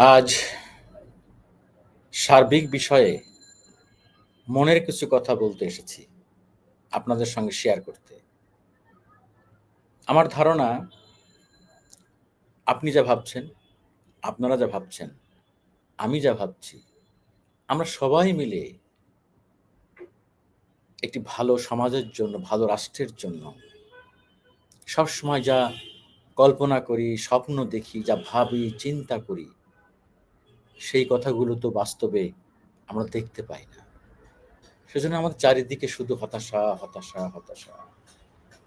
আজ সার্বিক বিষয়ে মনের কিছু কথা বলতে এসেছি, আপনাদের সঙ্গে শেয়ার করতে। আমার ধারণা আপনি যা ভাবছেন, আপনারা যা ভাবছেন, আমি যা ভাবছি, আমরা সবাই মিলে একটি ভালো সমাজের জন্য, ভালো রাষ্ট্রের জন্য সবসময় যা কল্পনা করি, স্বপ্ন দেখি, যা ভাবি, চিন্তা করি, সেই কথাগুলো তো বাস্তবে আমরা দেখতে পাই না। সেজন্য আমাদের চারিদিকে শুধু হতাশা, হতাশা, হতাশা,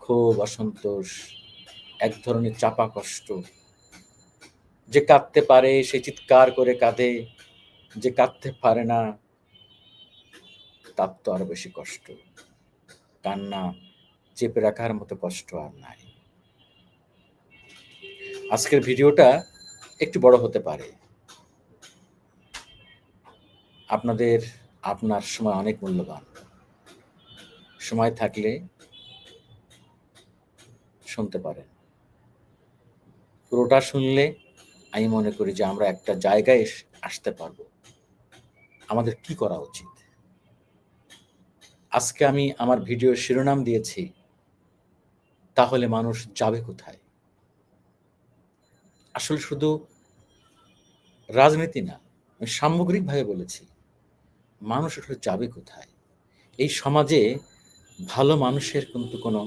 ক্ষোভ, অসন্তোষ, এক ধরনের চাপা কষ্ট। যে কাঁদতে পারে সে চিৎকার করে কাঁদে, যে কাঁদতে পারে না তার তো আরো বেশি কষ্ট। কান্না চেপে রাখার মতো কষ্ট আর নাই। আজকের ভিডিওটা একটু বড় হতে পারে। আপনার সময় অনেক মূল্যবান। সময় থাকলে শুনতে পারেন। পুরোটা শুনলে আমি মনে করি যে আমরা একটা জায়গায় আসতে পারবো। আমাদের কি করা উচিত? আজকে আমি আমার ভিডিওর শিরোনাম দিয়েছি, তাহলে মানুষ যাবে কোথায়? আসলে শুধু রাজনীতি না, আমি সামগ্রিকভাবে বলেছি, মানুষ আসলে যাবে কোথায়? এই সমাজে ভালো মানুষের কিন্তু কোনো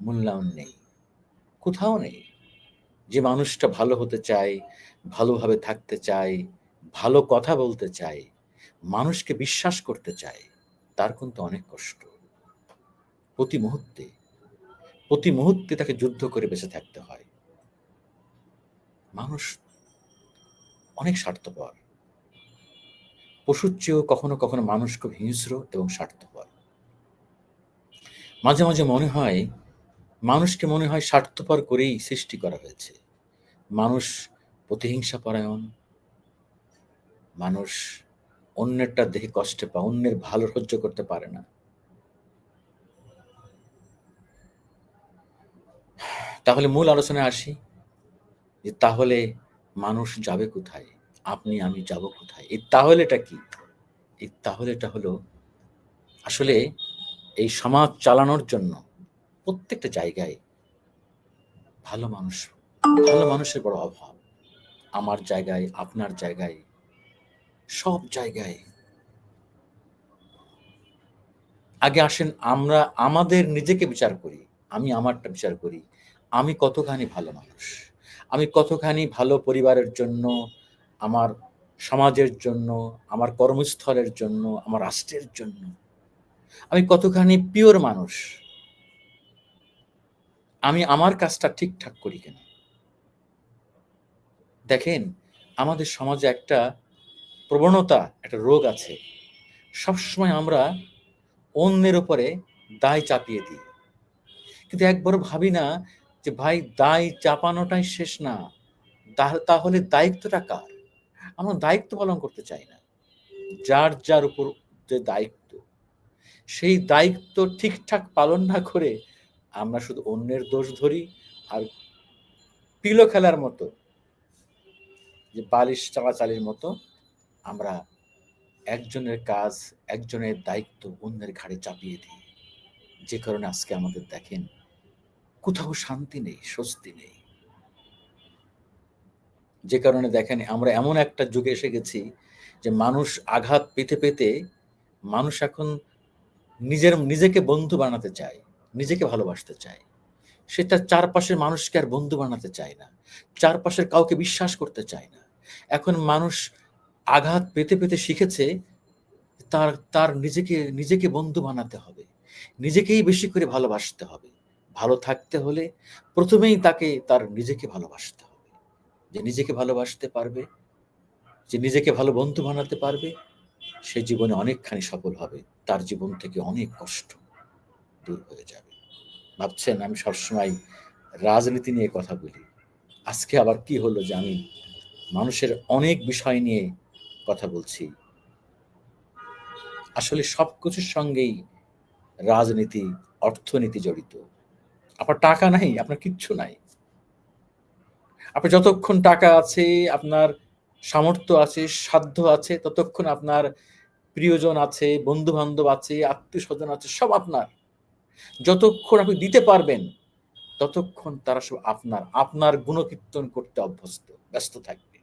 মূল্যায়ন নেই, কোথাও নেই। যে মানুষটা ভালো হতে চায়, ভালোভাবে থাকতে চায়, ভালো কথা বলতে চায়, মানুষকে বিশ্বাস করতে চায়, তার কিন্তু অনেক কষ্ট। প্রতি মুহূর্তে, প্রতি মুহূর্তে তাকে যুদ্ধ করে বেঁচে থাকতে হয়। মানুষ অনেক স্বার্থপর। পশুর চেয়েও কখনো, কখনো মানুষ খুব হিংস্র এবং স্বার্থপর। মাঝে, মাঝে মনে হয়, মানুষকে মনে হয় স্বার্থপর করেই সৃষ্টি করা হয়েছে। মানুষ প্রতিহিংসাপরায়ণ, মানুষ অন্যেরটা দেখে কষ্টে পায়, অন্যের ভালো সহ্য করতে পারে না। তাহলে মূল আলোচনায় আসি যে তাহলে মানুষ যাবে কোথায়? আপনি আমি যাব কোথায়? এই তাহলেটা কি? এই তাহলেটা হলো আসলে এই সমাজ চালানোর জন্য প্রত্যেকটা জায়গায় ভালো মানুষ, ভালো মানুষের বড় অভাব। আমার জায়গায়, আপনার জায়গায়, সব জায়গায়। আগে আসেন আমরা আমাদের নিজেকে বিচার করি। আমি আমারটা বিচার করি। আমি কতখানি ভালো মানুষ। আমি কতখানি ভালো পরিবারের জন্য, আমার সমাজের জন্য, আমার কর্মস্থলের জন্য, আমার রাষ্ট্রের জন্য। আমি কতখানি পিওর মানুষ। আমি আমার কাজটা ঠিকঠাক করি কিনা। দেখেন, আমাদের সমাজে একটা প্রবণতা, একটা রোগ আছে। সবসময় আমরা অন্যের উপরে দায় চাপিয়ে দিই। কিন্তু একবারও ভাবি না যে ভাই দায় চাপানোটাই শেষ না। তাহলে দায়িত্বটা কার? আমরা দায়িত্ব পালন করতে চাই না। যার উপর যে দায়িত্ব, সেই দায়িত্ব ঠিকঠাক পালন না করে আমরা শুধু অন্যের দোষ ধরি আর পিলো খেলার মতো, যে বালিশ চালাচালির মতো আমরা একজনের কাজ, একজনের দায়িত্ব অন্যের ঘাড়ে চাপিয়ে দিই। যে কারণে আজকে আমাদের দেখেন কোথাও শান্তি নেই, স্বস্তি নেই। যে কারণে দেখেন আমরা এমন একটা যুগে এসে গেছি যে মানুষ আঘাত পেতে, পেতে মানুষ এখন নিজেকে বন্ধু বানাতে চায়, নিজেকে ভালোবাসতে চায়। সে তার চারপাশের মানুষকে আর বন্ধু বানাতে চায় না। চারপাশের কাউকে বিশ্বাস করতে চায় না। এখন মানুষ আঘাত পেতে, পেতে শিখেছে তার তার নিজেকে বন্ধু বানাতে হবে। নিজেকেই বেশি করে ভালোবাসতে হবে। ভালো থাকতে হলে ১ম এই তাকে তার নিজেকে ভালোবাসতে হবে। যে নিজেকে ভালোবাসতে পারবে, যে নিজেকে ভালো বন্ধু বানাতে পারবে, সে জীবনে অনেকখানি সফল হবে। তার জীবন থেকে অনেক কষ্ট দূর হয়ে যাবে। ভাবছেন আমি সবসময় রাজনীতি নিয়ে কথা বলি। আজকে আবার কি হলো যে আমি মানুষের অনেক বিষয় নিয়ে কথা বলছি। আসলে সবকিছুর সঙ্গেই রাজনীতি, অর্থনীতি জড়িত। আপনার টাকা নাই, আপনার কিচ্ছু নাই। আপনার যতক্ষণ টাকা আছে, আপনার সামর্থ্য আছে, সাধ্য আছে, ততক্ষণ আপনার প্রিয়জন আছে, বন্ধু-বান্ধব আছে, আত্মীয়স্বজন আছে, সব আপনার। যতক্ষণ আপনি দিতে পারবেন, ততক্ষণ তারা সব আপনার। আপনার গুণকীর্তন করতে ব্যস্ত থাকবে।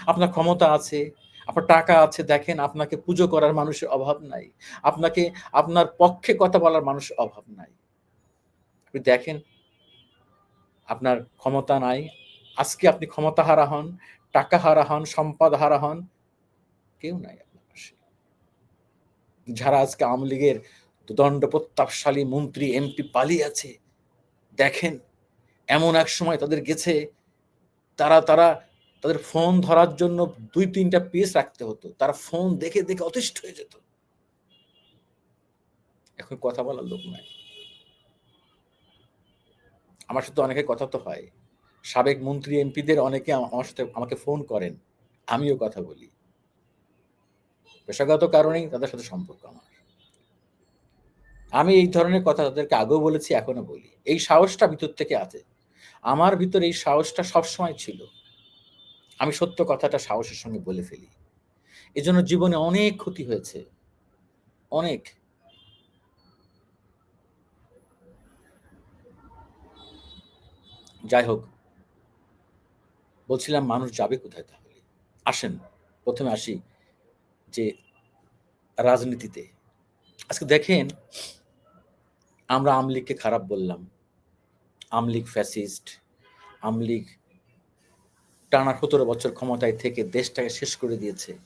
আপনার ক্ষমতা আছে, আপনার টাকা আছে, দেখেন আপনাকে পুজো করার মানুষের অভাব নাই। আপনাকে আপনার পক্ষে কথা বলার মানুষের অভাব নাই। আপনি দেখেন আপনার ক্ষমতা নাই। আজকে আপনি ক্ষমতাহারা হন, টাকাহারা হন, সম্পদহারা হন, কেউ নাই আপনার পাশে। যারা আজকে আওয়ামী লীগের দণ্ড প্রতাপশালী মন্ত্রী, এমপি পালিয়ে আছে, দেখেন এমন এক সময় তাদের গেছে, তারা তারা তাদের ফোন ধরার জন্য ২-৩ টা পিস রাখতে হতো। তারা ফোন দেখে, দেখে অতিষ্ঠ হয়ে যেত। এখন কথা বলার লোক নাই। আমার সাথে অনেকের কথা তো হয়। সাবেক মন্ত্রী, এমপিদের অনেকে আমার সাথে আমাকে ফোন করেন। আমিও কথা বলি। পেশাগত কারণেই তাদের সাথে সম্পর্ক আমার। আমি এই ধরনের কথা তাদেরকে আগেও বলেছি, এখনো বলি। এই সাহসটা ভিতর থেকে আছে। আমার ভিতরে এই সাহসটা সবসময় ছিল। আমি সত্য কথাটা সাহসের সঙ্গে বলে ফেলি। এজন্য জীবনে অনেক ক্ষতি হয়েছে। অনেক। যাই হোক, বলছিলাম মানুষ যাবে কোথায় তাহলে? আসেন, ১ম এ আসি যে রাজনীতিতে। আজকে দেখেন আমরা আওয়ামী লীগকে খারাপ বললাম। আওয়ামী লীগ ফ্যাসিস্ট, আওয়ামী লীগ টানা ১৭ বছর ক্ষমতায় থেকে দেশটাকে শেষ করে দিয়েছে।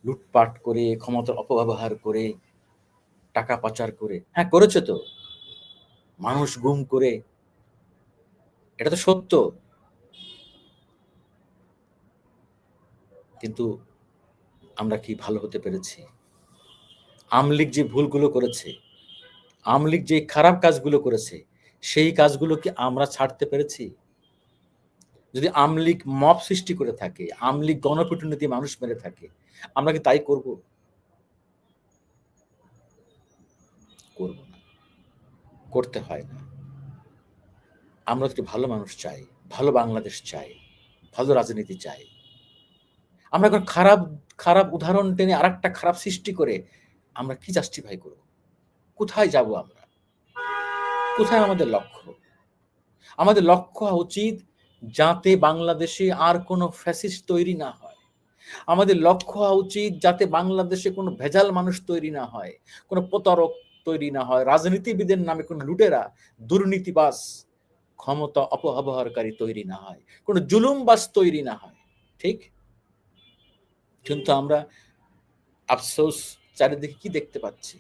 লুটপাট করে, ক্ষমতার অপব্যবহার করে, টাকা পাচার করে। হ্যাঁ, করেছে তো। মানুষ গুম করে। এটা তো সত্য। কিন্তু আমরা কি ভালো হতে পেরেছি? আওয়ামী লীগ যে ভুলগুলো করেছে, আওয়ামী লীগ যে খারাপ কাজগুলো করেছে, সেই কাজগুলো কি আমরা ছাড়তে পেরেছি? যদি আওয়ামী লীগ মব সৃষ্টি করে থাকে, আওয়ামী লীগ গণপিটুনি দিয়ে মানুষ মেরে থাকে, আমরা কি তাই করব? করব না। করতে হয় না। আমরা একটু ভালো মানুষ চাই, ভালো বাংলাদেশ চাই, ভালো রাজনীতি চাই। আমরা এখন খারাপ, খারাপ উদাহরণ টেনে আরেকটা খারাপ সৃষ্টি করে আমরা কি জাস্টিফাই করব? কোথায় যাব আমরা? কোথায় আমাদের লক্ষ্য? আমাদের লক্ষ্য হওয়া উচিত যাতে বাংলাদেশে আর কোনো ফ্যাসিস্ট তৈরি না হয়। আমাদের লক্ষ্য হওয়া উচিত যাতে বাংলাদেশে কোনো ভেজাল মানুষ তৈরি না হয়, কোনো প্রতারক তৈরি না হয়, রাজনীতিবিদের নামে কোনো লুটেরা, দুর্নীতিবাজ, ক্ষমতা অপব্যবহারকারী তৈরি না হয়, কোনো জুলুমবাজ তৈরি না হয়। ঠিক? কিন্তু আমরা আফসোস চারিদিকে কি দেখতে পাচ্ছি?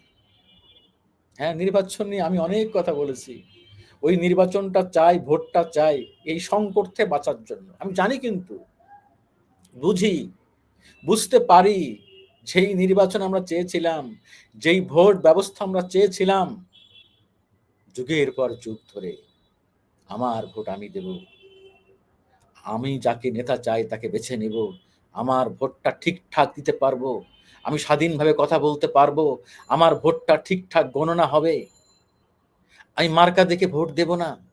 হ্যাঁ, নির্বাচন নিয়ে আমি অনেক কথা বলেছি। ওই নির্বাচনটা চাই, ভোটটা চাই এই সংকট থেকে বাঁচার জন্য। আমি জানি কিন্তু, বুঝি, বুঝতে পারি যেই নির্বাচন আমরা চেয়েছিলাম, যেই ভোট ব্যবস্থা আমরা চেয়েছিলাম, যুগের পর যুগ ধরে আমার ভোট আমি দেব। আমি যাকে নেতা চাই তাকে বেছে নেব। আমার ভোটটা ঠিকঠাক দিতে পারবো। আমি স্বাধীনভাবে কথা বলতে পারবো। আমার ভোটটা ঠিকঠাক গণনা হবে। আমি মার্কা দেখে ভোট দেব না।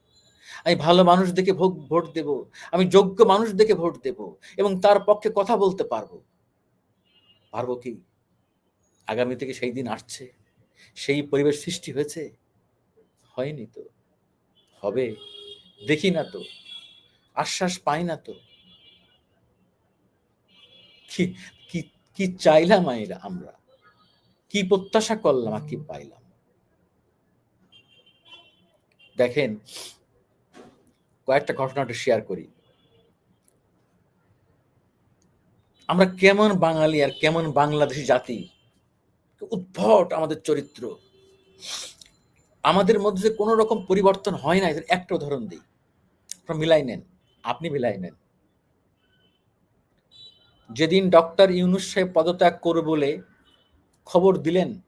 আমি ভালো মানুষ দেখে ভোট দেব। আমি যোগ্য মানুষ দেখে ভোট দেব এবং তার পক্ষে কথা বলতে পারবো। পারবো কি? আগামী থেকে সেই দিন আসছে। সেই পরিবেশ সৃষ্টি হয়েছে? হয়নি তো। হবে? দেখি না তো। আশ্বাস পাই না তো। কি কি কি চাইলাম আমরা? কি প্রত্যাশা করলাম আর কি পাইলাম? দেখেন, কয়েকটা ঘটনা একটু শেয়ার করি। আমরা কেমন বাঙালি আর কেমন বাংলাদেশী জাতি, উদ্ভট আমাদের চরিত্র। আমাদের মধ্যে যে কোনো রকম পরিবর্তন হয় না, এদের একটা উদাহরণ দিই। আপনারা মিলাই নেন। আপনি মিলাই নেন। যেদিন ডক্টর ইউনূস সাহেব পদত্যাগ করবে বলে খবর দিলেন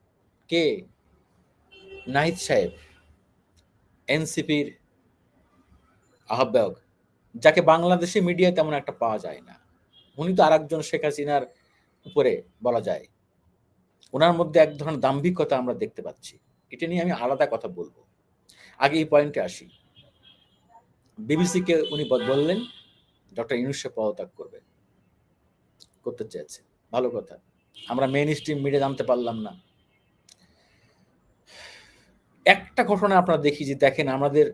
কে? নাহিদ সাহেব, এনসিপির আহ্বায়ক, যাকে বাংলাদেশে মিডিয়ায় তেমন একটা পাওয়া যায় না। উনি তো আরেকজন শেখ হাসিনার উপরে বলা যায়। উনার মধ্যে এক ধরনের দাম্ভিকতা আমরা দেখতে পাচ্ছি। এটা নিয়ে আমি আলাদা কথা বলব। আগে এই পয়েন্টে আসি। বিবিসিকে উনি বললেন ডক্টর ইউনূস সাহেব পদত্যাগ করতে চেয়েছে, ভালো কথা। আমরা মেইন স্ট্রিম মিডিয়া জানতে পারলাম না। একটা ঘটনা আপনারা দেখি যে দেখেন আমাদের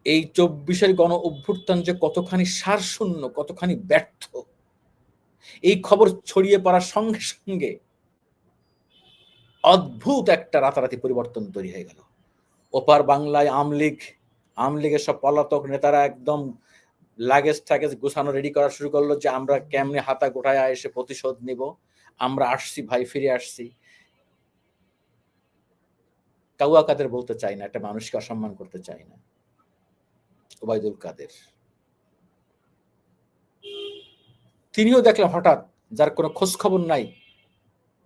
এই ২৪-এর গণ অভ্যুত্থান যে কতখানি সারশূন্য, কতখানি ব্যর্থ, এই খবর ছড়িয়ে পড়ার সঙ্গে সঙ্গে অদ্ভুত একটা রাতারাতি পরিবর্তন তৈরি হয়ে গেল। ওপার বাংলায় আমলীগের সব পলাতক নেতারা একদম লাগেজ গোছানো রেডি করা শুরু করলো যে আমরা কেমনে হাতা গোটায় এসে প্রতিশোধ নিব, আমরা আসছি ভাই, ফিরে আসছি। কাউয়া কাদের বলতে চাই না, একটা মানুষকে অসম্মান করতে চাই না, ওবায়দুল কাদের তিনিও দেখলাম হঠাৎ, যার কোনো খোঁজ খবর নাই,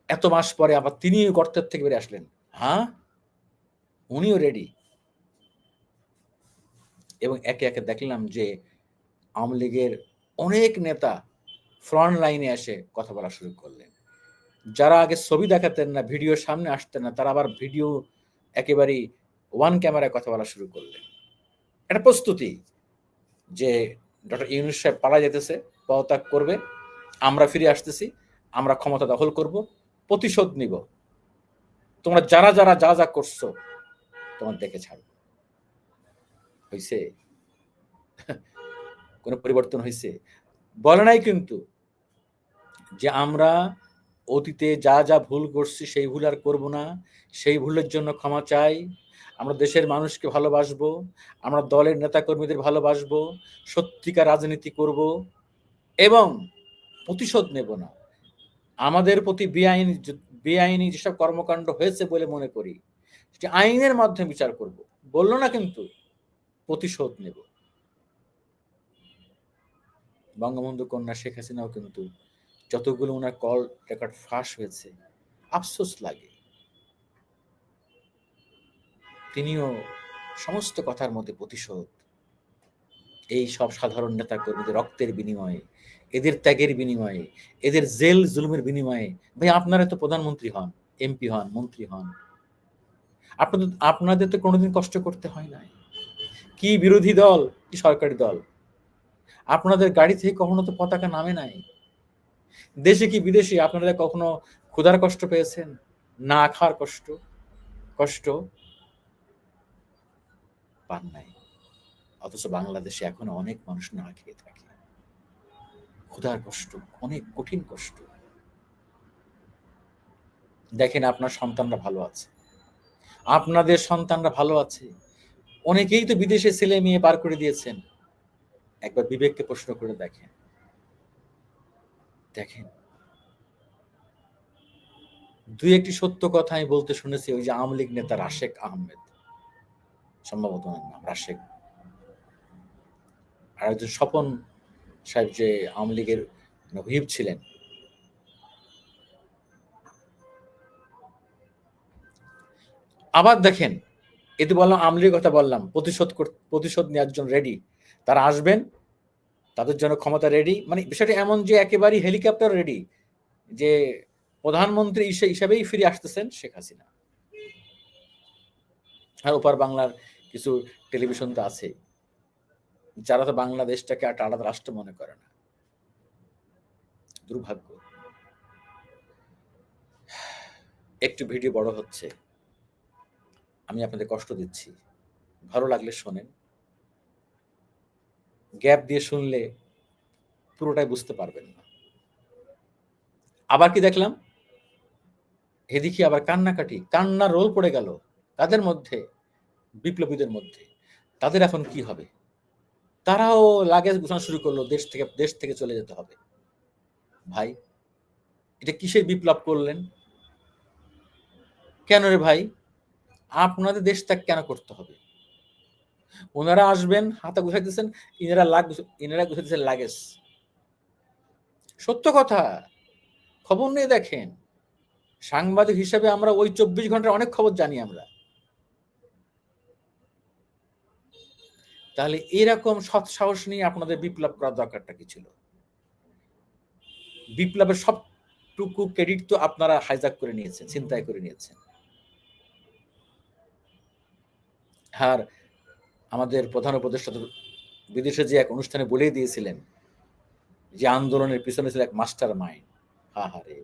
এত মাস পরে আবার তিনি গর্তের থেকে বেরিয়ে আসলেন। হ্যাঁ, উনিও রেডি। এবং একে একে দেখলাম যে আওয়ামী লীগের অনেক নেতা ফ্রন্ট লাইনে এসে কথা বলা শুরু করলেন। যারা আগে ছবি দেখাতেন না, ভিডিওর সামনে আসতেন না, তারা আবার ভিডিও একেবারেই ওয়ান ক্যামেরায় কথা বলা শুরু করলেন। একটা প্রস্তুতি যে ডক্টর ইউনূস সাহেব পালা যেতেছে, পদত্যাগ করবে, আমরা ফিরে আসতেছি, আমরা ক্ষমতা দখল করব, প্রতিশোধ নিব, তোমরা যারা যারা যা যা করছো তোমার দেখে ছাড়বো। হয়েছে? কোন পরিবর্তন হয়েছে? বলে নাই কিন্তু যে আমরা অতীতে যা যা ভুল করছি সেই ভুল আর করব না, সেই ভুলের জন্য ক্ষমা চাই, আমরা দেশের মানুষকে ভালোবাসবো, আমরা দলের নেতাকর্মীদের ভালোবাসবো, সত্যিকার রাজনীতি করব এবং প্রতিশোধ নেব না। আমাদের প্রতি বেআইনি যেসব কর্মকাণ্ড হয়েছে বলে মনে করি সেটা আইনের মাধ্যমে বিচার করব, বললো না কিন্তু প্রতিশোধ নেব। বঙ্গবন্ধু কন্যা শেখ হাসিনাও কিন্তু যতগুলো ওনার কল রেকর্ড ফাঁস হয়েছে, আফসোস লাগে, তিনিও সমস্ত কথার মধ্যে প্রতিশোধ, এই সব সাধারণ নেতা কর্মীদের রক্তের বিনিময়ে, এদের ত্যাগের বিনিময়ে, এদের জেল জুলুমের বিনিময়ে। ভাই আপনারা তো প্রধানমন্ত্রী হন, এমপি হন, মন্ত্রী হন, আপনাদের তো কোনোদিন কষ্ট করতে হয় নাই। কি বিরোধী দল, কি সরকারি দল, আপনাদের গাড়ি থেকে কখনো তো পতাকা নামে নাই। দেশে কি বিদেশে আপনারা কখনো ক্ষুধার কষ্ট পেয়েছেন, না খাওয়ার কষ্ট পান নাই? অথচ বাংলাদেশে এখনো অনেক মানুষ না খেয়ে থাকে, ক্ষুধার কষ্ট, অনেক কঠিন কষ্ট। দেখেন আপনার সন্তানরা ভালো আছে, আপনাদের সন্তানরা ভালো আছে, অনেকেই তো বিদেশে ছেলে মেয়ে পার করে দিয়েছেন। একবার বিবেককে প্রশ্ন করে দেখেন। দুই একটি সত্য কথা আমি বলতে শুনেছি, ওই যে আওয়ামী লীগ নেতা রাশেক আহমেদ, সম্ভবত ওনার নাম রাশেক, আর একজন স্বপন সাহেব যে আওয়ামী লীগের হুইপ ছিলেন, আবার দেখেন, এতে বললাম আওয়ামী লীগের কথা বললাম, প্রতিশোধ নেওয়ার জন্য রেডি, তারা আসবেন, তাদের জন্য ক্ষমতা রেডি, মানে বিষয়টা এমন যে একেবারেই হেলিকপ্টার রেডি, যে প্রধানমন্ত্রী হিসেবেই ফিরে আসতেছেন শেখ হাসিনা। আর ওপার বাংলার কিছু টেলিভিশন তো আছে, যারা তো বাংলাদেশটাকে একটা আলাদা রাষ্ট্র মনে করে না। দুর্ভাগ্য। একটু ভিডিও বড় হচ্ছে, আমি আপনাদের কষ্ট দিচ্ছি, ভালো লাগলে শোনেন, গ্যাপ দিয়ে শুনলে পুরোটাই বুঝতে পারবেন না। আবার কি দেখলাম, এদিকে আবার কান্নাকাটি, কান্নার রোল পড়ে গেল তাদের মধ্যে, বিপ্লবীদের মধ্যে। তাদের এখন কি হবে? তারাও লাগেজ গোছানো শুরু করলো, দেশ থেকে চলে যেতে হবে। ভাই, এটা কিসের বিপ্লব করলেন? কেন রে ভাই? আপনাদের দেশ ত্যাগ কেন করতে হবে? ওনারা আসবেন, হাতা গুছাইতেছেন, ইনারা গুছাইতেছেন লাগেজ। সত্য কথা, খবর নিয়ে দেখেন। সাংবাদিক হিসেবে আমরা ওই ২৪ ঘন্টার অনেক খবর জানি আমরা। তাহলে এরকম সৎ সাহস নিয়ে আপনাদের বিপ্লব করার দরকারটা কি ছিল? বিপ্লবের সবটুকু ক্রেডিট তো আপনারা হাইজ্যাক করে নিয়েছেন, ছিনতাই করে নিয়েছেন। আর আমাদের প্রধান উপদেষ্টা বিদেশে যে এক অনুষ্ঠানে বলেই দিয়েছিলেন যে আন্দোলনের পিছনে ছিল এক মাস্টার মাইন্ড। হাহারে,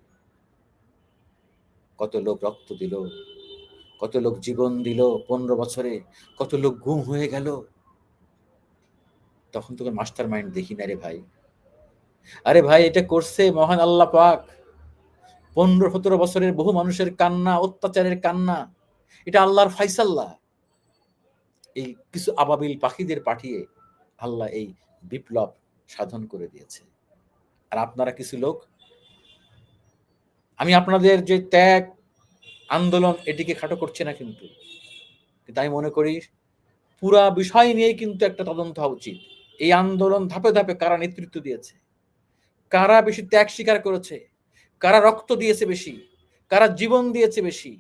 কত লোক রক্ত দিল, কত লোক জীবন দিল 15 বছরে, কত লোক গুম হয়ে গেল। তখন তোকে মাস্টার মাইন্ড দেখি না রে ভাই। আরে ভাই, এটা করছে মহান আল্লাহ পাক। 15-17 বছরের বহু মানুষের কান্না, অত্যাচারের কান্না, এটা আল্লাহর ফাইসাল্লাহ। এই কিছু আবাবিল পাখিদের পাঠিয়ে আল্লাহ এই বিপ্লব সাধন করে দিয়েছে। আর আপনারা কিছু লোক, আমি আপনাদের যে ত্যাগ আন্দোলন এটিকে খাটো করছি না, কিন্তু আমি মনে করি পুরা বিষয় নিয়ে কিন্তু একটা তদন্ত হওয়া উচিত। এই আন্দোলন ধাপে ধাপে কারা নেতৃত্ব দিয়েছে, কারা বেশি ত্যাগ স্বীকার করেছে, কারা রক্ত দিয়েছে বেশি, কারা জীবন দিয়েছে বেশি,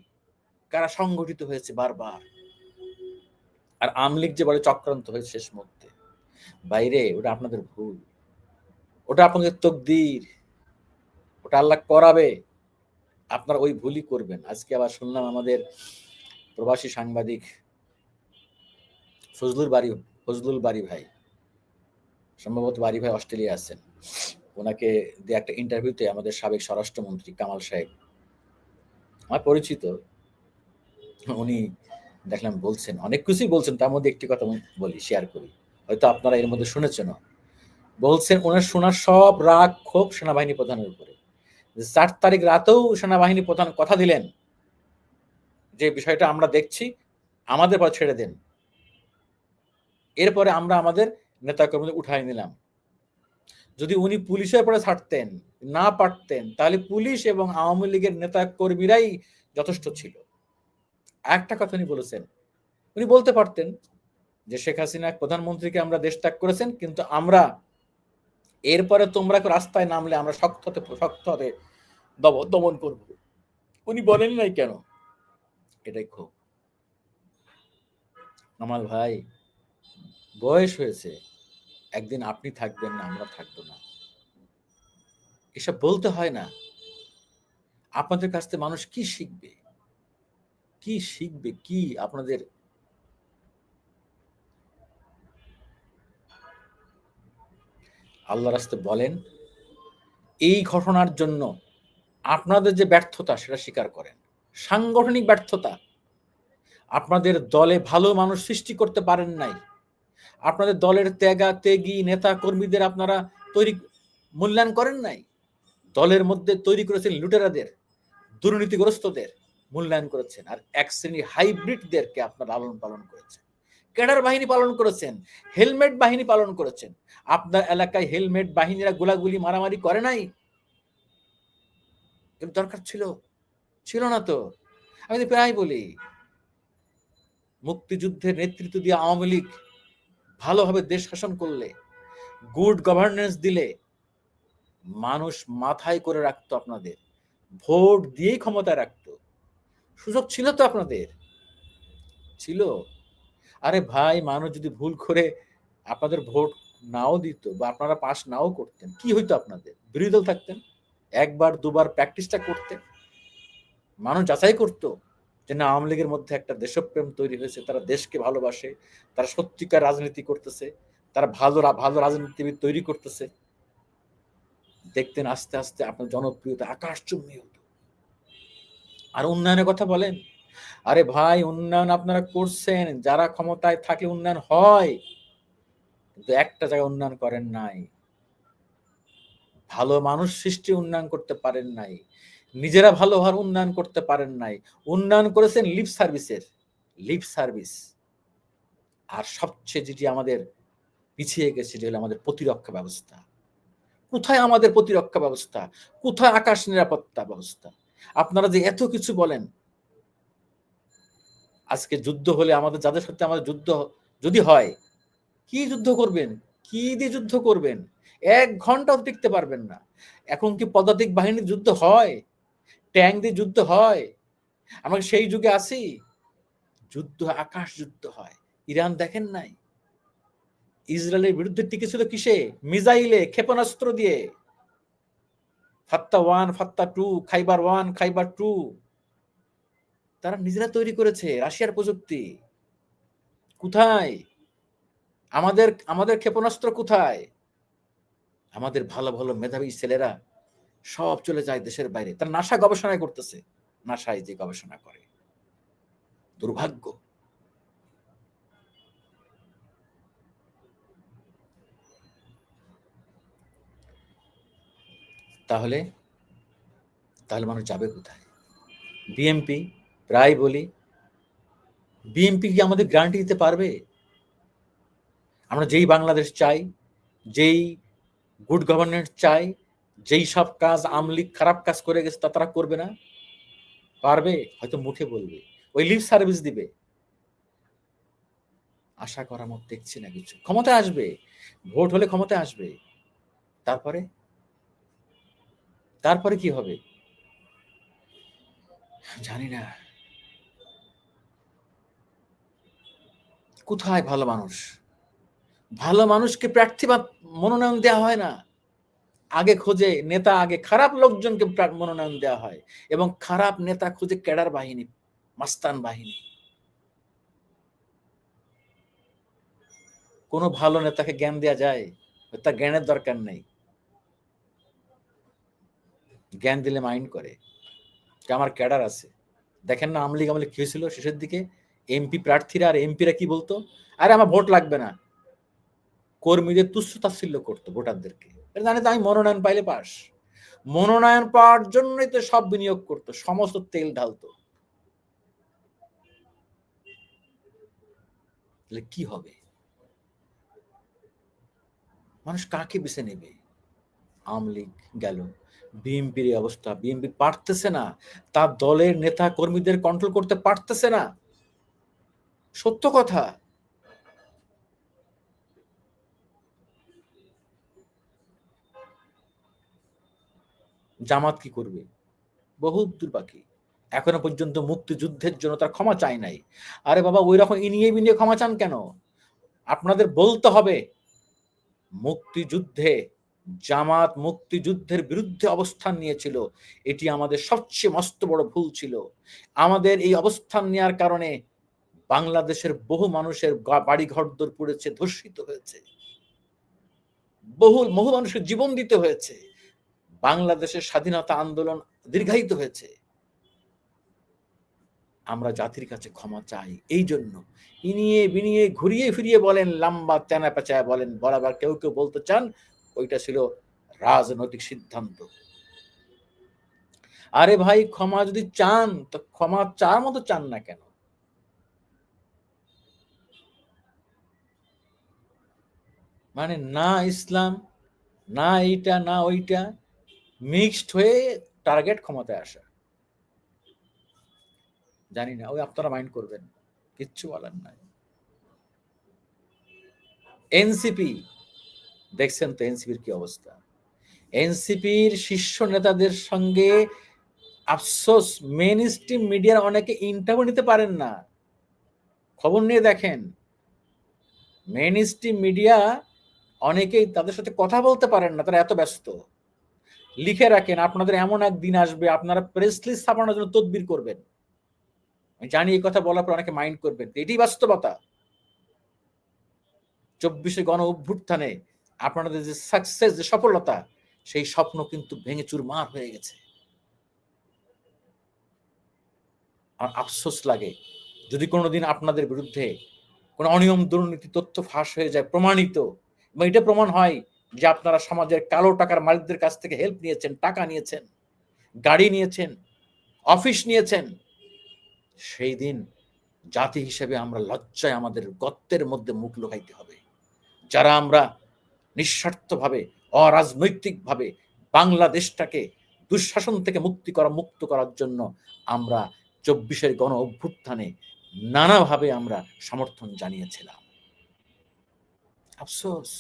কারা সংগঠিত হয়েছে বারবার। আর আমলিগ যে বলে চক্রান্ত হয়েছে শেষ মুহূর্তে, বাইরে ওটা আপনাদের ভুল, ওটা আপনাদের তকদির, ওটা আল্লাহ করাবে। আপনারা ওই ভুলই করবেন। আজকে আবার শুনলাম আমাদের প্রবাসী সাংবাদিক ফজলুল বাড়ি ভাই, সম্ভবত বাড়ি ভাই অস্ট্রেলিয়া আছেন, ওনাকে দিয়ে একটা ইন্টারভিউতে আমাদের সাবেক স্বরাষ্ট্রমন্ত্রী কামাল সাহেব, আমার পরিচিত, উনি দেখলাম বলছেন, অনেক কিছুই বলছেন, তার মধ্যে একটি কথা বলি, শেয়ার করি, হয়তো আপনারা এর মধ্যে শুনেছেন। বলছেন ওনার শোনার সব রাগ ক্ষোভ সেনাবাহিনী প্রধানের উপরে। 4 তারিখ রাতেও সেনাবাহিনী প্রধান কথা দিলেন যে বিষয়টা আমরা দেখছি, আমাদের পর ছেড়ে দেন। এরপরে আমরা আমাদের নেতাকর্মীদের উঠাই নিলাম। যদি উনি পুলিশের পরে ছাড়তেন না পারতেন, তাহলে পুলিশ এবং আওয়ামী লীগের নেতা কর্মীরাই যথেষ্ট ছিল। একটা কথা উনি বলেছেন, উনি বলতে পারতেন যে শেখ হাসিনা প্রধানমন্ত্রীকে আমরা দেশ ত্যাগ করেছেন, কিন্তু আমরা এরপরে তোমরা রাস্তায় নামলে আমরা শক্ত হতে দমন করব। উনি বলেন নাই কেন? এটাই খুব, আমার ভাই বয়স হয়েছে, একদিন আপনি থাকবেন না, আমরা থাকবো না, এসব বলতে হয় না। আপনাদের কাছ থেকে মানুষ কি শিখবে, কি শিখবে, কি আপনাদের আল্লাহ রাস্তে বলেন। এই ঘটনার জন্য আপনাদের যে ব্যর্থতা সেটা স্বীকার করেন, সাংগঠনিক ব্যর্থতা। আপনাদের দলে ভালো মানুষ সৃষ্টি করতে পারেন নাই, আপনাদের দলের ত্যাগী নেতা কর্মীদের আপনারা মূল্যায়ন করেন নাই। দলের মধ্যে তৈরি করেছেন লুটেরাদের, দুর্নীতিগ্রস্তদের মূল্যায়ন করেছেন, আর এক শ্রেণী হাইব্রিডদেরকে আপনারা লালন পালন করেছেন। ক্যাডার বাহিনী পালন করেছেন, হেলমেট বাহিনী পালন করেছেন। আপনার এলাকায় হেলমেট বাহিনীরা গোলাগুলি মারামারি করে নাই? দরকার ছিল না তো। আমি তো প্রায় বলি, মুক্তিযুদ্ধের নেতৃত্ব দিয়ে আওয়ামী লীগ ভালোভাবে দেশ শাসন করলে, গুড গভর্নেন্স দিলে মানুষ মাথায় করে রাখতো, আপনাদের ভোট দিয়েই ক্ষমতায় রাখতো। সুযোগ ছিল তো আপনাদের, ছিল। আরে ভাই, মানুষ যদি ভুল করে আপনাদের ভোট নাও দিত বা আপনারা পাস নাও করতেন, কি হইতো? আপনাদের বিরোধী দল থাকতেন, একবার দুবার প্র্যাকটিসটা করতেন, মানুষ যাচাই করতো যে না, আওয়ামী লীগের মধ্যে একটা দেশপ্রেম তৈরি হয়েছে, তারা দেশকে ভালোবাসে, তারা সত্যিকার রাজনীতি করতেছে, তারা ভালো রাজনীতিবিদ তৈরি করতেছে। দেখতেন আস্তে আস্তে আপনার জনপ্রিয়তা আকাশচুম্বী হতো। আর উন্নয়নের কথা বলেন, আরে ভাই, উন্নয়ন আপনারা করছেন, যারা ক্ষমতায় থাকে উন্নয়ন হয়, কিন্তু একটা জায়গায় উন্নয়ন করেন নাই, ভালো মানুষ সৃষ্টি উন্নয়ন করতে পারেন নাই, নিজেরা ভালো হওয়ার উন্নয়ন করতে পারেন নাই। উন্নয়ন করেছেন লিপ সার্ভিস। আর সবচেয়ে যেটি আমাদের পিছিয়ে গেছে, যেটা হলো আমাদের প্রতিরক্ষা ব্যবস্থা। কোথায় আমাদের প্রতিরক্ষা ব্যবস্থা? কোথায় আকাশ নিরাপত্তা ব্যবস্থা? আপনারা যে এত কিছু বলেন, আজকে যুদ্ধ হলে আমাদের, যাদের সাথে আমাদের যুদ্ধ যদি হয়, কি যুদ্ধ করবেন? কি দিয়ে যুদ্ধ করবেন? 1 ঘন্টাও টিকতে পারবেন না। এখন কি পদাতিক বাহিনীর যুদ্ধ হয়? ট্যাঙ্ক দিয়ে যুদ্ধ হয়? আমরা সেই যুগে আছি? যুদ্ধ আকাশ যুদ্ধ হয়। ইরান দেখেন নাই? ইসরায়েলের বিরুদ্ধে টিকেছিল কিসে? মিসাইলে, ক্ষেপণাস্ত্র দিয়ে। ফাত্তা 1, ফাত্তা 2, খাইবার 1, খাইবার 2 তারা নিজেরা তৈরি করেছে, রাশিয়ার প্রযুক্তি। কোথায় আমাদের ক্ষেপণাস্ত্র? কোথায় আমাদের ভালো ভালো মেধাবী ছেলেরা সব চলে যায় দেশের বাইরে, তারা নাসা গবেষণায় করতেছে, নাসায় যে গবেষণা করে। দুর্ভাগ্য। তাহলে তাহলে মানুষ যাবে কোথায়? বিএমপি, প্রায় বলি, বিএমপি কি আমাদের গ্যারান্টি দিতে পারবে? আমরা যেই বাংলাদেশ চাই, যেই গুড গভর্নেন্স চাই, যেই সব কাজ আওয়ামী লীগ খারাপ কাজ করে গেছে তা তারা করবে না? পারবে? হয়তো মুখে বলবে, ওই লিপ সার্ভিস দিবে। আশা করার মতো দেখছি না কিছু। ক্ষমতায় আসবে, ভোট হলে ক্ষমতায় আসবে, তারপরে তারপরে কি হবে জানি না। কোথায় ভালো মানুষ? ভালো মানুষকে প্রার্থী বা মনোনয়ন দেওয়া হয় না। আগে খোঁজে নেতা, আগে খারাপ লোকজনকে মনোনয়ন দেওয়া হয়, এবং খারাপ নেতা খুঁজে ক্যাডার বাহিনী, মাস্তান বাহিনী। কোনো ভালো নেতাকে জ্ঞান দেওয়া যায়? তার জ্ঞানের দরকার নেই, জ্ঞান দিলে মাইন্ড করে। আমার ক্যাডার আছে। দেখেন না আওয়ামী লীগ আমলে কি হয়েছিল শেষের দিকে? এমপি প্রার্থীরা আর এমপিরা কি বলতো? আরে আমার ভোট লাগবে না। কর্মীদের তুচ্ছ তাচ্ছিল্য করতো ভোটারদেরকে। জানে তো আমি মনোনয়ন পাইলে পাস। মনোনয়ন পাওয়ার জন্যই তো সব বিনিয়োগ করতো, সমস্ত তেল ঢালতো। তাহলে কি হবে? মানুষ কাকে বেছে নেবে? আওয়ামী লীগ গেল, বিএনপির অবস্থা, বিএনপি পারতেছে না, তার দলের নেতা কর্মীদের কন্ট্রোল করতে পারতেছে না। সত্য কথা। জামাত কি করবে? বহুত দূর বাকি। এখনো পর্যন্ত মুক্তিযুদ্ধের জন্য তার ক্ষমা চায় নাই। আরে বাবা, ওই রকম ইনিয়ে বিনিয়ে ক্ষমা চান কেন? আপনাদের বলতে হবে, মুক্তিযুদ্ধে জামাত মুক্তিযুদ্ধের বিরুদ্ধে অবস্থান নিয়েছিল, এটি আমাদের সবচেয়ে মস্ত বড় ভুল ছিল। আমাদের এই অবস্থান নেওয়ার কারণে বাংলাদেশের বহু মানুষের বাড়ি ঘরদোর পুড়েছে, ধর্ষিত হয়েছে, বহু মানুষের জীবন দিতে হয়েছে, বাংলাদেশের স্বাধীনতা আন্দোলন দীর্ঘায়িত হয়েছে। আমরা জাতির কাছে ক্ষমা চাই। এই জন্য ইনিয়ে বিনিয়ে ঘুরিয়ে ফিরিয়ে বলেন, লম্বা তেনা পেঁচায় বলেন, বরাবর কেউ কেউ বলতে চান ওইটা ছিল রাজনৈতিক সিদ্ধান্ত। আরে ভাই, ক্ষমা যদি চান তো ক্ষমা চার মতো চান না কেন? মানে না ইসলাম, না এইটা, না ওইটা, মিক্সড হয়ে টার্গেট ক্ষমতায় আসা। জানি না, ওই আপনারা মাইন্ড করবেন, কিচ্ছু বলার নাই। এনসিপি, দেখছেন তো এনসিপির কি অবস্থা? এনসিপির শীর্ষ নেতাদের সঙ্গে আফসোস, মেইন স্ট্রিম মিডিয়ার অনেকে ইন্টারভিউ নিতে পারেন না। খবর নিয়ে দেখেন, মেইন স্ট্রিম মিডিয়া অনেকেই তাদের সাথে কথা বলতে পারেন না, তারা এত ব্যস্ত। লিখে রাখেন, আপনাদের এমন একদিন আসবে আপনারা প্রেস লিস্ট ছাপানোর জন্য তদবির করবেন। আমি জানি এই কথা বলার পর অনেকে মাইন্ড করবেন, এটাই বাস্তবতা। 24শে গণ অভ্যুত্থানে আপনাদের যে সাকসেস, যে সফলতা, সেই স্বপ্ন কিন্তু ভেঙে চুরমার হয়ে গেছে। আমার আফসোস লাগে, যদি কোনোদিন আপনাদের বিরুদ্ধে কোনো অনিয়ম দুর্নীতি তথ্য ফাঁস হয়ে যায়, প্রমাণিত, এবং এটা প্রমাণ হয় যে আপনারা সমাজের কালো টাকার মালিকদের কাছ থেকে হেল্প নিয়েছেন, টাকা নিয়েছেন, গাড়ি নিয়েছেন, অফিস নিয়েছেন, সেই দিন জাতি হিসেবে আমরা লজ্জায় আমাদের গর্তের মধ্যে মুখ লুকাইতে হবে। যারা আমরা নিঃস্বার্থভাবে, অরাজনৈতিকভাবে বাংলাদেশটাকে দুঃশাসন থেকে মুক্ত করার জন্য আমরা 24-এর গণ অভ্যুত্থানে নানাভাবে আমরা সমর্থন জানিয়েছিলাম। আফসোস।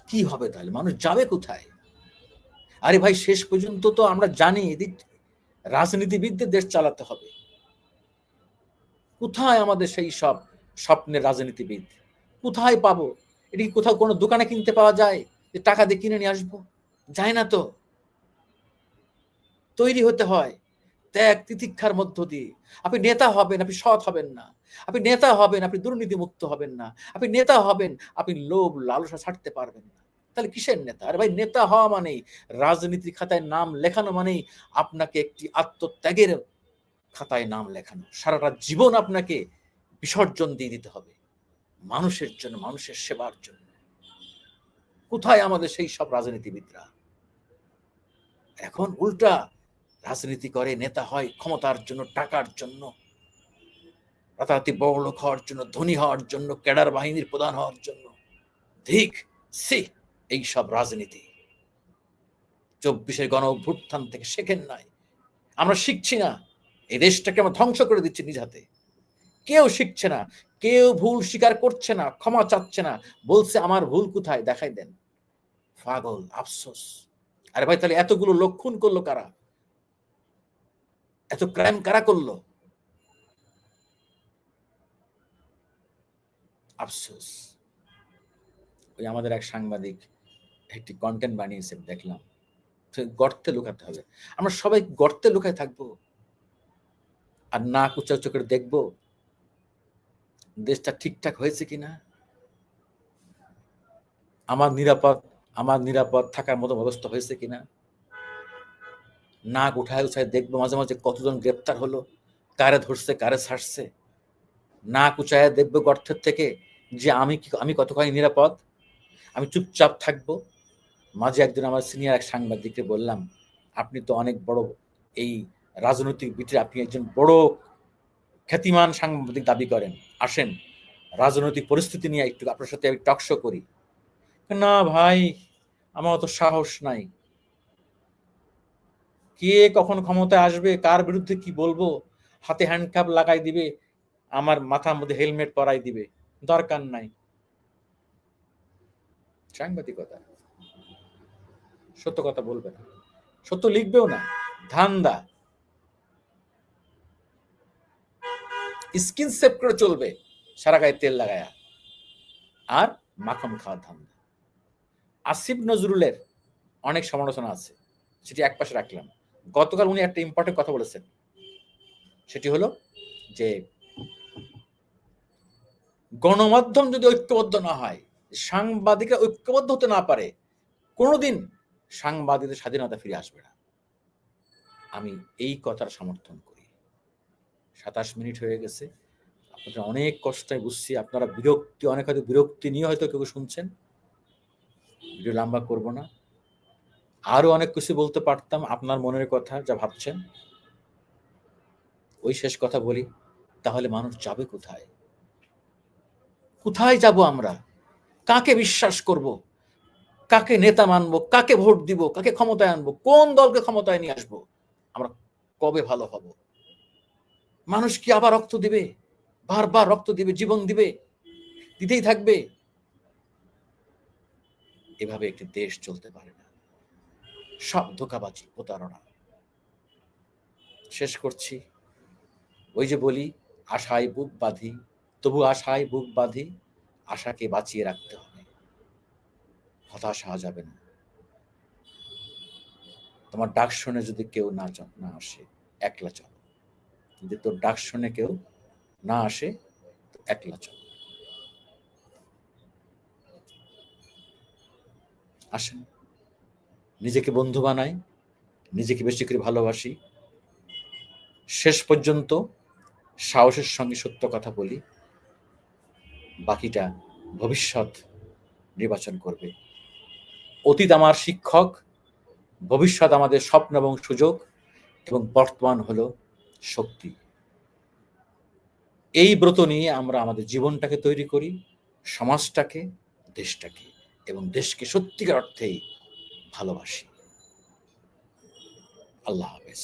কি হবে তাহলে? মানুষ যাবে কোথায়? আরে ভাই, শেষ পর্যন্ত তো আমরা জানি এদিক রাজনীতিবিদদের দেশ চালাতে হবে। কোথায় আমাদের সেই সব স্বপ্নের রাজনীতিবিদ? কোথায় পাবো? এটি কি কোথাও কোনো দোকানে কিনতে পাওয়া যায় যে টাকা দিয়ে কিনে নিয়ে আসবো? যায় না তো। তৈরি হতে হয়। ত্যাগ তিতিক্ষার মধ্য দিয়ে। আপনি নেতা হবেন, আপনি সৎ হবেন না। আপনি নেতা হবেন, আপনি দুর্নীতিমুক্ত হবেন না। আপনি নেতা হবেন, আপনি লোভ লালসা ছাড়তে পারবেন না। তাহলে কিসের নেতা? আরে ভাই, নেতা হওয়া মানেই, রাজনীতির খাতায় নাম লেখানো মানেই আপনাকে একটি আত্মত্যাগের খাতায় নাম লেখানো। সারাটা জীবন আপনাকে বিসর্জন দিয়ে দিতে হবে মানুষের জন্য, মানুষের সেবার জন্য। কোথায় আমাদের সেই সব রাজনীতিবিদরা? এখন উল্টা রাজনীতি করে, নেতা হয় ক্ষমতার জন্য, টাকার জন্য, রাতারাতি বড়লোক হওয়ার জন্য, ধনী হওয়ার জন্য, ক্যাডার বাহিনীর প্রধান হওয়ার জন্য। ঠিক সি এই সব রাজনীতি 24-এর গণ অভ্যুত্থান থেকে শেখেন নাই। আমরা শিখছি না, এই দেশটাকে আমরা ধ্বংস করে দিচ্ছি নিজ হাতে। কেউ শিখছে না, কেউ ভুল স্বীকার করছে না, ক্ষমা চাচ্ছে না, বলছে আমার ভুল কোথায় দেখাই দেন। পাগল, আফসোস। আরে ভাই, তাহলে এতগুলো লোক খুন করলো কারা? এত ক্রাইম কারা করলো? আফসোস। ওই আমাদের এক সাংবাদিক একটি কন্টেন্ট বানিয়েছে, দেখলাম। গর্তে লুকাতে হবে। আমরা সবাই গর্তে লুকায় থাকবো আর না উঁচা উঁচু করে দেখবো দেশটা ঠিকঠাক হয়েছে কিনা, আমার নিরাপদ থাকার মতো ব্যবস্থা হয়েছে কিনা। নাক উঠায় উঠায় দেখবো মাঝে মাঝে কতজন গ্রেপ্তার হলো, কারে ধরছে, কারে ছাড়ছে। নাক উঁচায় দেখবো গর্তের থেকে যে আমি কতখানি নিরাপদ। আমি চুপচাপ থাকবো। মাঝে একদিন আমার সিনিয়র এক সাংবাদিককে বললাম, আপনি তো অনেক বড় এই রাজনৈতিক ভিতরে, আপনি একজন বড় খ্যাতিমান সাংবাদিক দাবি করেন, আসেন রাজনৈতিক পরিস্থিতি নিয়ে একটু আপনার সাথে আমি টক শো করি। না ভাই, আমার অত সাহস নাই। কে কখন ক্ষমতায় আসবে, কার বিরুদ্ধে কি বলবো, হাতে হ্যান্ডকাপ লাগাই দিবে, আমার মাথার মধ্যে হেলমেট পরাই দিবে, দরকার নাই। সাংবাদিকতা সত্য কথা বলবে না, সত্য লিখবেও না, ধান্দা। স্কিন সেভ করে চলবে সারা গায়ে তেল লাগায়া, আর মাখন খাওয়ার ধান্দা। আসিফ নজরুলের অনেক সমালোচনা আছে, সেটি একপাশে রাখলাম। গতকাল উনি একটা ইম্পর্টেন্ট কথা বলেছেন, সেটি হলো যে গণমাধ্যম যদি ঐক্যবদ্ধ না হয়, সাংবাদিকরা ঐক্যবদ্ধ হতে না পারে, কোনোদিন সাংবাদিকদের স্বাধীনতা ফিরে আসবে না। আমি এই কথার সমর্থন করি। 27 মিনিট হয়ে গেছে, আপনাদের অনেক কষ্টে বুঝছি, আপনারা বিরক্তি, অনেক হয়তো বিরক্তি নিয়ে হয়তো কেউ শুনছেন। ভিডিও লম্বা করব না, আরো অনেক কিছু বলতে পারতাম, আপনার মনের কথা যা ভাবছেন। ওই শেষ কথা বলি, তাহলে মানুষ যাবে কোথায়? কোথায় যাব আমরা? কাকে বিশ্বাস করব? কাকে নেতা মানবো? কাকে ভোট দিব? কাকে ক্ষমতায় আনবো? কোন দলকে ক্ষমতায় নিয়ে আসবো? আমরা কবে ভালো হব? মানুষ কি আবার রক্ত দিবে? বারবার রক্ত দিবে, জীবন দিবে, দিতেই থাকবে? এভাবে একটি দেশ চলতে পারে না। সব ধোঁকাবাজি, প্রতারণা। শেষ করছি, ওই যে বলি, আশায় বুক বাঁধি, তবু আশায় বুক বাঁধি, আশাকে বাঁচিয়ে রাখতে হবে। হতাশ হওয়া যাবে না। তোমার ডাক শুনে যদি কেউ না আসে, একলা চলো। যদি তোর ডাক শুনে কেউ না আসে, তো একলা চলো। আসেন, নিজেকে বন্ধু বানাই, নিজেকে বেশি করে ভালোবাসি, শেষ পর্যন্ত সাহসের সঙ্গে সত্য কথা বলি। বাকিটা ভবিষ্যৎ নির্বাচন করবে। অতীত আমার শিক্ষক, ভবিষ্যৎ আমাদের স্বপ্ন এবং সুযোগ, এবং বর্তমান হলো শক্তি। এই ব্রত নিয়ে আমরা আমাদের জীবনটাকে তৈরি করি, সমাজটাকে, দেশটাকে, এবং দেশকে সত্যিকার অর্থেই ভালোবাসি। আল্লাহ হাফেজ।